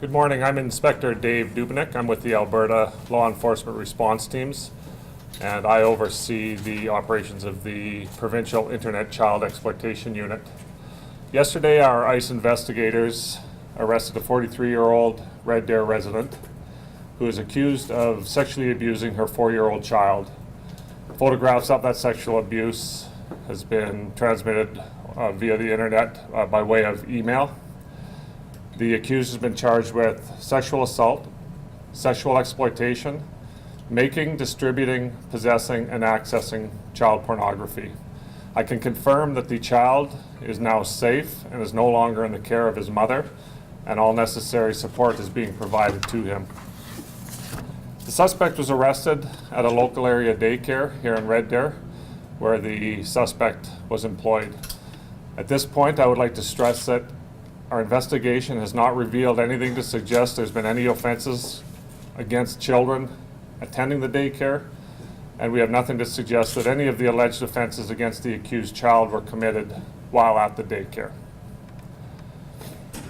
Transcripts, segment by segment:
Good morning. I'm Inspector Dave Dubinick. I'm with the Alberta Law Enforcement Response Teams, and I oversee the operations of the Provincial Internet Child Exploitation Unit. Yesterday, our ICE investigators arrested a 43-year-old Red Deer resident who is accused of sexually abusing her 4-year-old child. Photographs of that sexual abuse has been transmitted via the internet by way of email. The accused has been charged with sexual assault, sexual exploitation, making, distributing, possessing, and accessing child pornography. I can confirm that the child is now safe and is no longer in the care of his mother, and all necessary support is being provided to him. The suspect was arrested at a local area daycare here in Red Deer, where the suspect was employed. At this point, I would like to stress that our investigation has not revealed anything to suggest there's been any offenses against children attending the daycare, and we have nothing to suggest that any of the alleged offenses against the accused child were committed while at the daycare.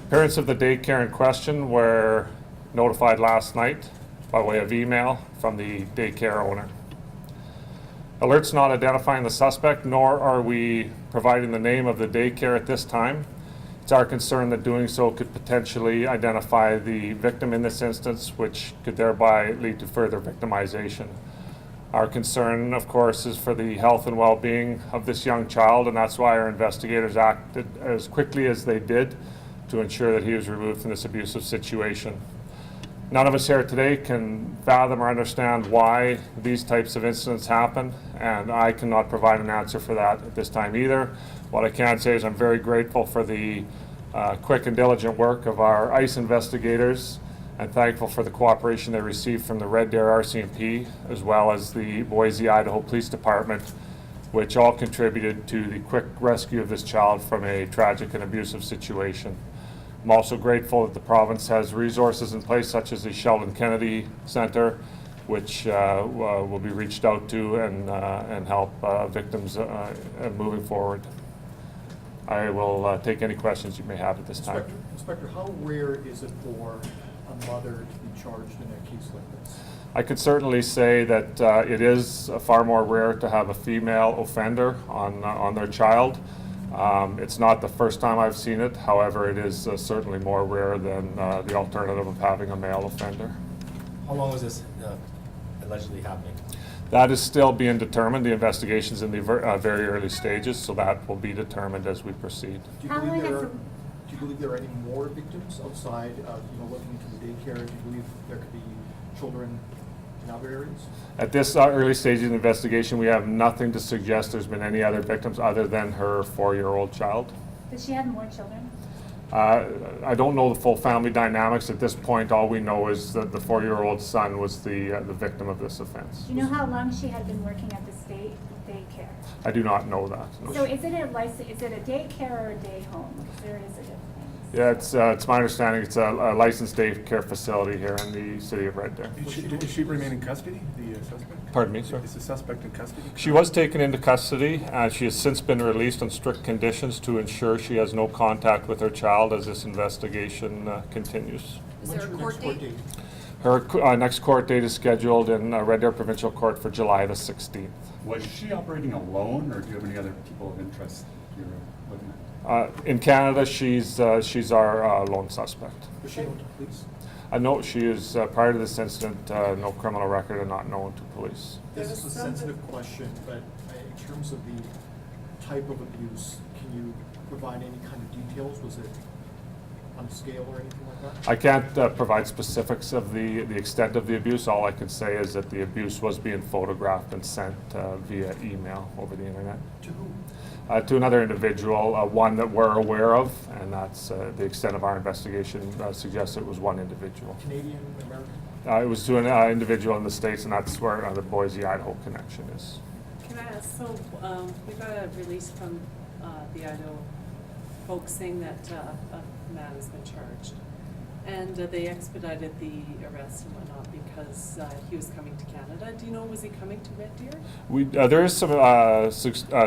Parents of the daycare in question were notified last night by way of email from the daycare owner. Alerts not identifying the suspect, nor are we providing the name of the daycare at this time. It's our concern that doing so could potentially identify the victim in this instance, which could thereby lead to further victimization. Our concern, of course, is for the health and well-being of this young child, and that's why our investigators acted as quickly as they did to ensure that he was removed from this abusive situation. None of us here today can fathom or understand why these types of incidents happen, and I cannot provide an answer for that at this time either. What I can say is I'm very grateful for the quick and diligent work of our ICE investigators, and thankful for the cooperation they received from the Red Deer RCMP as well as the Boise, Idaho Police Department, which all contributed to the quick rescue of this child from a tragic and abusive situation. I'm also grateful that the province has resources in place such as the Sheldon Kennedy Center, which will be reached out to and help victims moving forward. I will take any questions you may have at this time. Inspector, how rare is it for a mother to be charged in a case like this? I could certainly say that it is far more rare to have a female offender on their child. It's not the first time I've seen it. However, it is certainly more rare than the alternative of having a male offender. How long was this allegedly happening? That is still being determined. The investigation's in the very early stages, so that will be determined as we proceed. Do you believe there are any more victims outside of looking into the daycare? Do you believe there could be children in other areas? At this early stage of the investigation, we have nothing to suggest there's been any other victims other than her 4-year-old child. Does she have more children? I don't know the full family dynamics at this point. All we know is that the 4-year-old son was the victim of this offense. Do you know how long she had been working at the state daycare? I do not know that. No. So is it a daycare or a day home? Because there is a difference. Yeah, it's my understanding it's a licensed daycare facility here in the city of Red Deer. Does she remain in custody, the suspect? Pardon me, sir? Is the suspect in custody? She was taken into custody. She has since been released on strict conditions to ensure she has no contact with her child as this investigation continues. Is there a court date? Her next court date is scheduled in Red Deer Provincial Court for July the 16th. Was she operating alone, or do you have any other people of interest you're looking at? In Canada, she's our lone suspect. Was she known to police? No, she is, prior to this incident, no criminal record and not known to police. This is a sensitive question, but in terms of the type of abuse, can you provide any kind of details? Was it on scale or anything like that? I can't provide specifics of the extent of the abuse. All I can say is that the abuse was being photographed and sent via email over the internet. To whom? To another individual, one that we're aware of, and that's the extent of our investigation suggests it was one individual. Canadian, American? It was to an individual in the States, and that's where the Boise, Idaho connection is. Can I ask, so we got a release from the Idaho folks saying that a man has been charged. And they expedited the arrest and whatnot because he was coming to Canada. Do you know, was he coming to Red Deer? There is some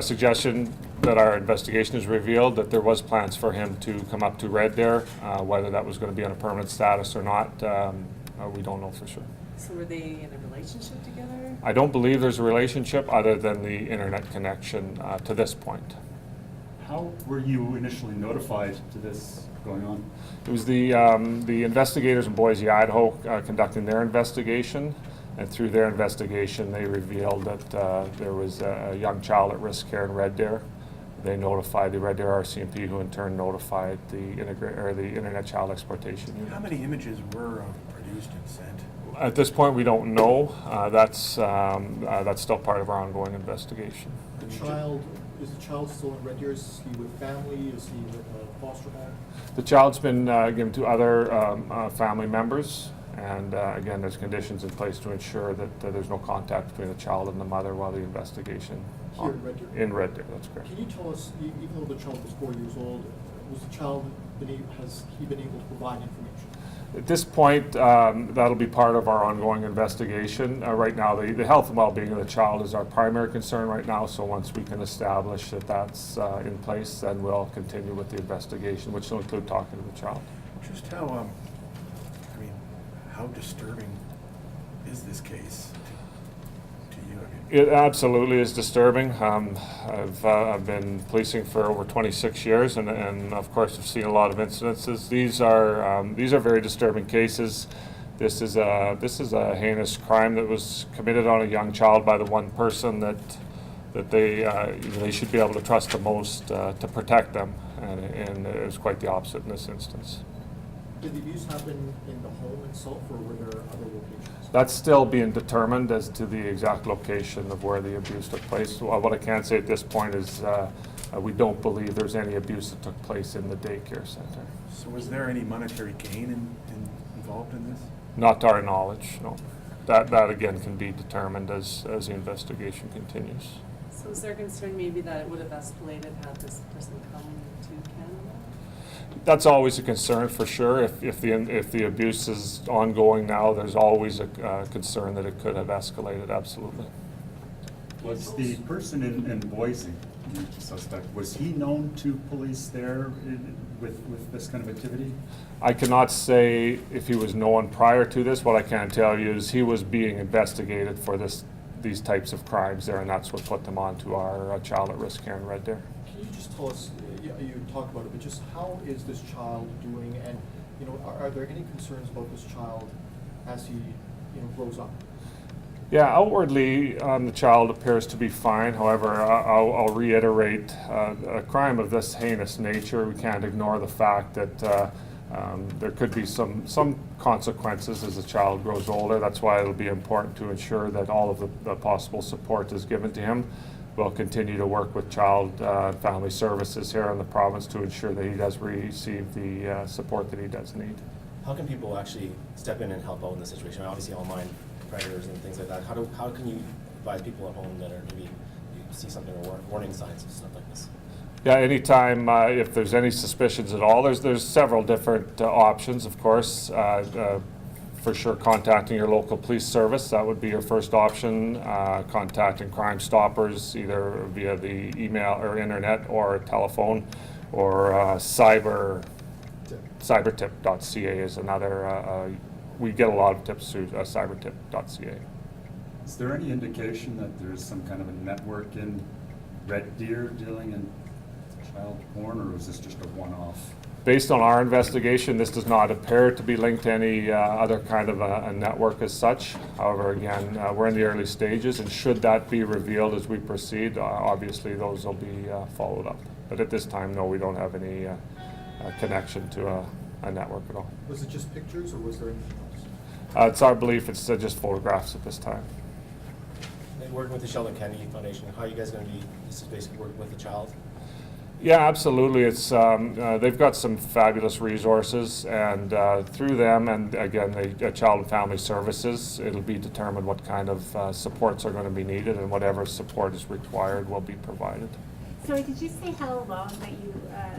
suggestion that our investigation has revealed that there was plans for him to come up to Red Deer. Whether that was going to be on a permanent status or not, we don't know for sure. So were they in a relationship together? I don't believe there's a relationship other than the internet connection to this point. How were you initially notified to this going on? It was the investigators in Boise, Idaho, conducting their investigation, and through their investigation, they revealed that there was a young child at risk here in Red Deer. They notified the Red Deer RCMP, who in turn notified the Internet Child Exploitation Unit. How many images were produced and sent? At this point, we don't know. That's still part of our ongoing investigation. Is the child still in Red Deer? Is he with family? Is he with a foster home? The child's been given to other family members, and again, there's conditions in place to ensure that there's no contact between the child and the mother while the investigation. Here in Red Deer? In Red Deer, that's correct. Can you tell us, even though the child was 4 years old, has he been able to provide information? At this point, that'll be part of our ongoing investigation. Right now, the health and well-being of the child is our primary concern right now, so once we can establish that that's in place, then we'll continue with the investigation, which will include talking to the child. Just how, how disturbing is this case to you? It absolutely is disturbing. I've been policing for over 26 years, and of course I've seen a lot of incidences. These are very disturbing cases. This is a heinous crime that was committed on a young child by the one person that they should be able to trust the most to protect them, and it was quite the opposite in this instance. Did the abuse happen in the home itself, or were there other locations? That's still being determined as to the exact location of where the abuse took place. What I can say at this point is we don't believe there's any abuse that took place in the daycare center. So was there any monetary gain involved in this? Not to our knowledge, no. That again can be determined as the investigation continues. So is there concern maybe that it would have escalated had this person come to Canada? That's always a concern for sure. If the abuse is ongoing now, there's always a concern that it could have escalated, absolutely. Was the person in Boise, the suspect, was he known to police there with this kind of activity? I cannot say if he was known prior to this. What I can tell you is he was being investigated for these types of crimes there, and that's what put them onto our child at risk here in Red Deer. Can you just tell us, you talked about it, but just how is this child doing, and are there any concerns about this child as he grows up? Yeah, outwardly, the child appears to be fine. However, I'll reiterate, a crime of this heinous nature, we can't ignore the fact that there could be some consequences as the child grows older. That's why it'll be important to ensure that all of the possible support is given to him. We'll continue to work with Child and Family Services here in the province to ensure that he does receive the support that he does need. How can people actually step in and help out in this situation? Obviously, online predators and things like that. How can you advise people at home that are maybe you see something or warning signs of stuff like this? Yeah, anytime if there's any suspicions at all, there's several different options, of course. For sure, contacting your local police service, that would be your first option. Contacting Crime Stoppers, either via the email or internet or telephone, or cybertip.ca is another. We get a lot of tips through cybertip.ca. Is there any indication that there's some kind of a network in Red Deer dealing in child porn, or is this just a one-off? Based on our investigation, this does not appear to be linked to any other kind of a network as such. However, again, we're in the early stages, and should that be revealed as we proceed, obviously those will be followed up. But at this time, no, we don't have any connection to a network at all. Was it just pictures, or was there anything else? It's our belief it's just photographs at this time. And working with the Sheldon Kennedy Foundation, how are you guys going to be? This is basically working with the child. Yeah, absolutely. It's they've got some fabulous resources, and through them, and again, the Child and Family Services, it'll be determined what kind of supports are going to be needed, and whatever support is required will be provided. So did you say how long that you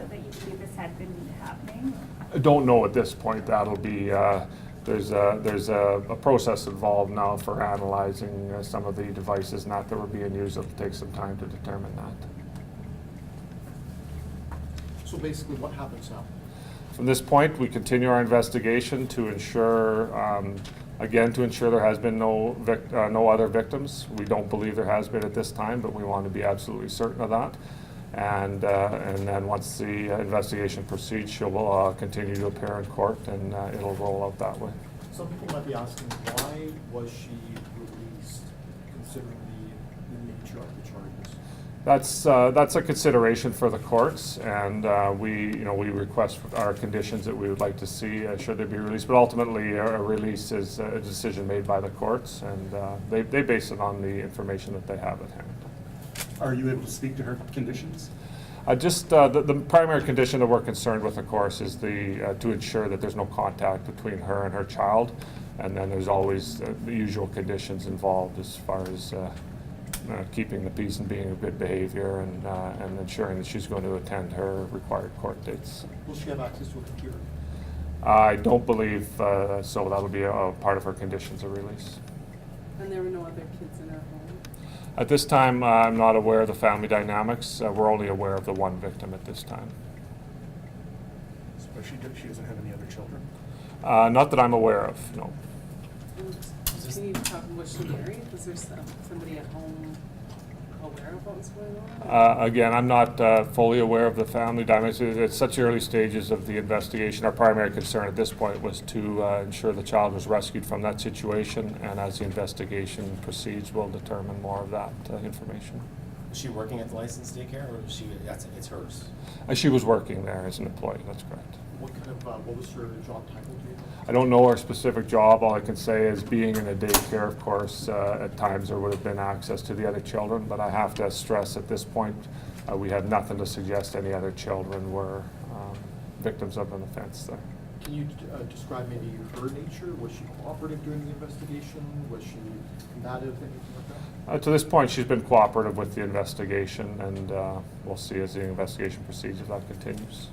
believe this had been happening? I don't know at this point. That'll be, there's a process involved now for analyzing some of the devices not that were being used. It'll take some time to determine that. So basically, what happens now? From this point, we continue our investigation to ensure, again, to ensure there has been no other victims. We don't believe there has been at this time, but we want to be absolutely certain of that. And then once the investigation proceeds, she will continue to appear in court, and it'll roll out that way. Some people might be asking, why was she released, considering the nature of the charges? That's a consideration for the courts, and we request our conditions that we would like to see should they be released. But ultimately, a release is a decision made by the courts, and they base it on the information that they have at hand. Are you able to speak to her conditions? The primary condition that we're concerned with, of course, is to ensure that there's no contact between her and her child, and then there's always the usual conditions involved as far as keeping the peace and being of good behavior, and ensuring that she's going to attend her required court dates. Will she have access to a computer? I don't believe so. That'll be a part of her conditions of release. And there were no other kids in her home? At this time, I'm not aware of the family dynamics. We're only aware of the one victim at this time. So she doesn't have any other children? Not that I'm aware of, no. And can you talk, was she married? Was there somebody at home aware of what was going on? Again, I'm not fully aware of the family dynamics. At such early stages of the investigation, our primary concern at this point was to ensure the child was rescued from that situation, and as the investigation proceeds, we'll determine more of that information. Was she working at the licensed daycare, or was it's hers? She was working there as an employee, that's correct. What was her job title, do you know? I don't know her specific job. All I can say is being in a daycare, of course, at times there would have been access to the other children, but I have to stress at this point, we had nothing to suggest any other children were victims of an offense there. Can you describe maybe her nature? Was she cooperative during the investigation? Was she combative, anything like that? To this point, she's been cooperative with the investigation, and we'll see as the investigation proceeds if that continues.